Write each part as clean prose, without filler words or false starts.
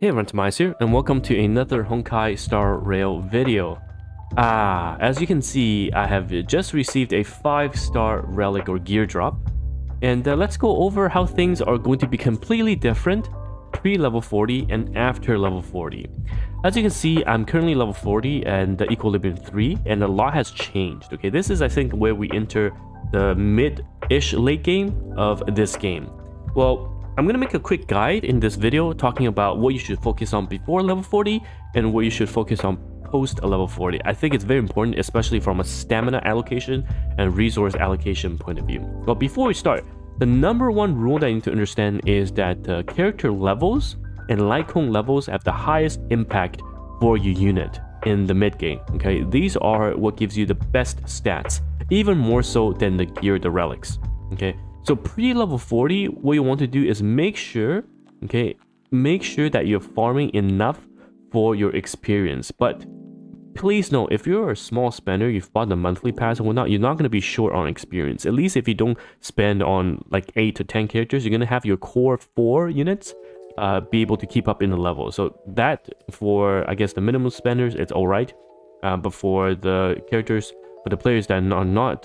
Hey everyone, TimaeuSS here, and welcome to another Honkai Star Rail video. As you can see, I have just received a 5-star relic or gear drop, and let's go over how things are going to be completely different pre-level 40 and after level 40. As you can see, I'm currently level 40 and Equilibrium 3, and a lot has changed. Okay, this is I think where we enter the mid-ish late game of this game. Well, I'm going to make a quick guide in this video talking about what you should focus on before level 40 and what you should focus on post level 40. I think it's very important, especially from a stamina allocation and resource allocation point of view. But before we start, the number one rule that you need to understand is that character levels and light cone levels have the highest impact for your unit in the mid game. Okay, these are what gives you the best stats, even more so than the gear, the relics. Okay. So pre-level 40, what you want to do is make sure that you're farming enough for your experience. But please note, if you're a small spender, you've bought the monthly pass and whatnot, you're not going to be short on experience. At least if you don't spend on like 8 to 10 characters, you're going to have your core 4 units be able to keep up in the level. So that, for I guess the minimum spenders, it's alright. But for the characters, for the players that are not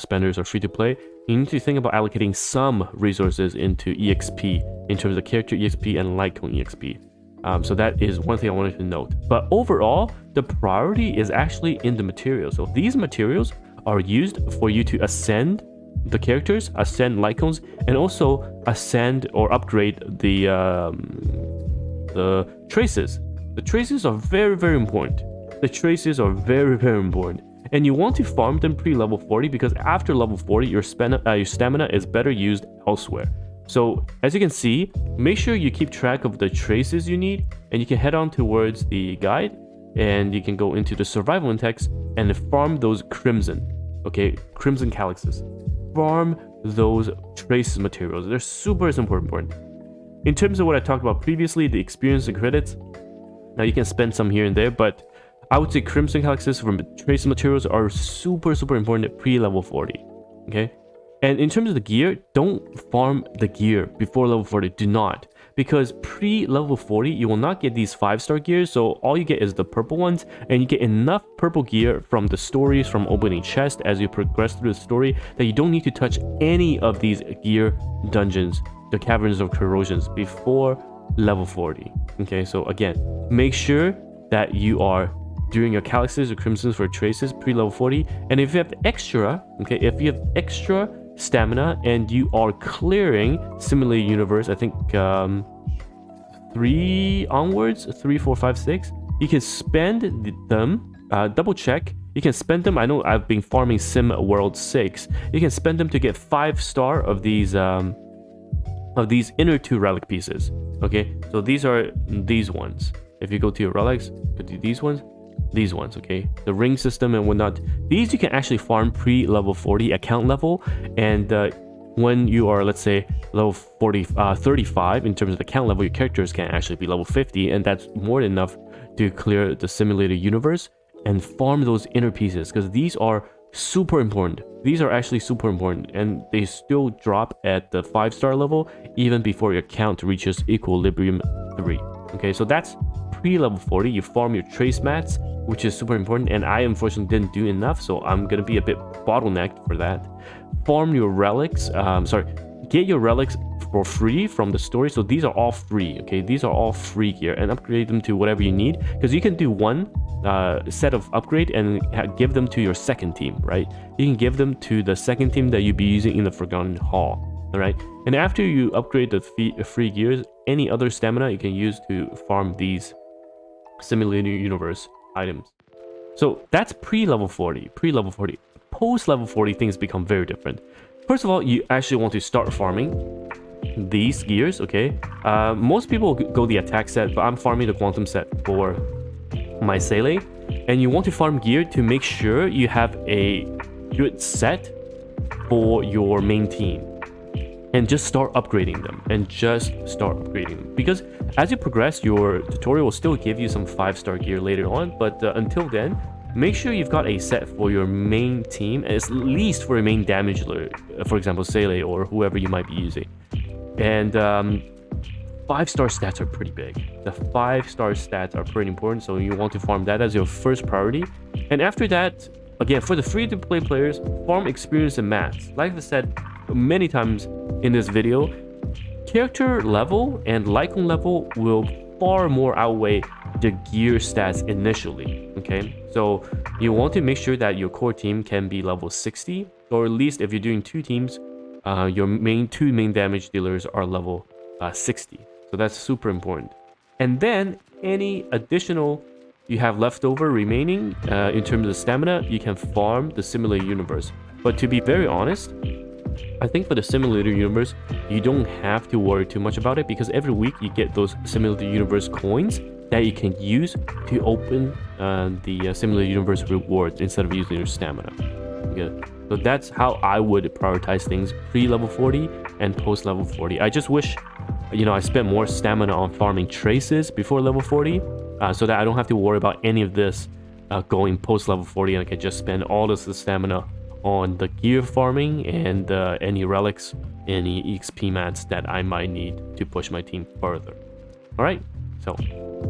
spenders or free to play, you need to think about allocating some resources into EXP in terms of character EXP and light cone EXP. So that is one thing I wanted to note. But overall, the priority is actually in the materials. So these materials are used for you to ascend the characters, ascend light cones, and also ascend or upgrade the traces. The traces are very, very important. The traces are very, very important. And you want to farm them pre-level 40 because after level 40, your stamina is better used elsewhere. So as you can see, make sure you keep track of the traces you need, and you can head on towards the guide, and you can go into the survival index and farm those crimson, crimson calyxes. Farm those traces materials. They're super important. In terms of what I talked about previously, the experience and credits, now you can spend some here and there, but I would say crimson calyxes from trace materials are super important at pre-level 40. Okay, and in terms of the gear, don't farm the gear before level 40. Do not, because pre-level 40 you will not get these 5-star gears. So all you get is the purple ones, and you get enough purple gear from the stories, from opening chests as you progress through the story, that you don't need to touch any of these gear dungeons, the caverns of corrosions, before level 40. Okay, so again, make sure that you are doing your calyxes or crimsons for traces pre-level 40, and if you have extra stamina and you are clearing Simulated Universe, I think 3 onwards, 3, 4, 5, 6, you can spend them. Double check, you can spend them. I know I've been farming Sim World 6. You can spend them to get 5-star of these inner 2 relic pieces. Okay, so these are these ones. If you go to your relics, go to these ones, okay, the ring system and whatnot. These you can actually farm pre-level 40 account level, and when you are, let's say, level 35 in terms of account level, your characters can actually be level 50, and that's more than enough to clear the Simulated Universe and farm those inner pieces, because these are super important. These are actually super important, and they still drop at the 5-star level even before your account reaches Equilibrium 3. Okay, so that's pre-level 40. You farm your trace mats, which is super important, and I unfortunately didn't do enough, so I'm gonna be a bit bottlenecked for that. Farm your relics, get your relics for free from the story. So these are all free. Okay, these are all free gear, and upgrade them to whatever you need, because you can do one set of upgrade and give them to your second team, right? You can give them to the second team that you'll be using in the Forgotten Hall. All right, and after you upgrade the free gears, any other stamina you can use to farm these Simulated Universe items. So that's pre-level 40. Post-level 40, things become very different. First of all, you actually want to start farming these gears. Okay, most people go the attack set, but I'm farming the quantum set for my Sele. And you want to farm gear to make sure you have a good set for your main team, and just start upgrading them, because as you progress, your tutorial will still give you some 5-star gear later on, but until then, make sure you've got a set for your main team, at least for a main damage dealer, for example Sele or whoever you might be using. And 5-star stats are pretty big. The 5-star stats are pretty important, so you want to farm that as your first priority. And after that, again, for the free-to-play players, farm experience and mats. Like I said many times in this video, character level and Lycon level will far more outweigh the gear stats initially. Okay, so you want to make sure that your core team can be level 60, or at least if you're doing 2 teams, your two main damage dealers are level 60. So that's super important. And then any additional you have left over remaining in terms of stamina, you can farm the simulator universe. But to be very honest, I think for the simulator universe, you don't have to worry too much about it, because every week you get those simulator universe coins that you can use to open the simulator universe rewards instead of using your stamina. Okay, so that's how I would prioritize things pre-level 40 and post-level 40. I just wish, you know, I spent more stamina on farming traces before level 40, so that I don't have to worry about any of this going post-level 40, and I can just spend all this stamina on the gear farming and any relics, any XP mats that I might need to push my team further. Alright, so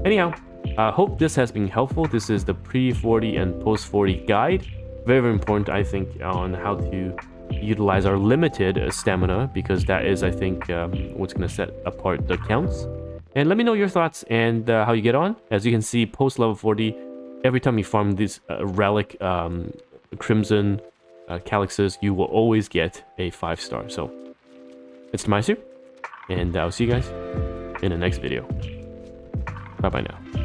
anyhow, I hope this has been helpful. This is the pre-40 and post-40 guide. Very, very important, I think, on how to utilize our limited stamina, because that is, I think, what's going to set apart the counts. And let me know your thoughts and how you get on. As you can see, post-level 40, every time you farm this relic, Crimson, Calyxes, you will always get a 5-star. So it's TimaeuSS, and I'll see you guys in the next video. Bye bye now.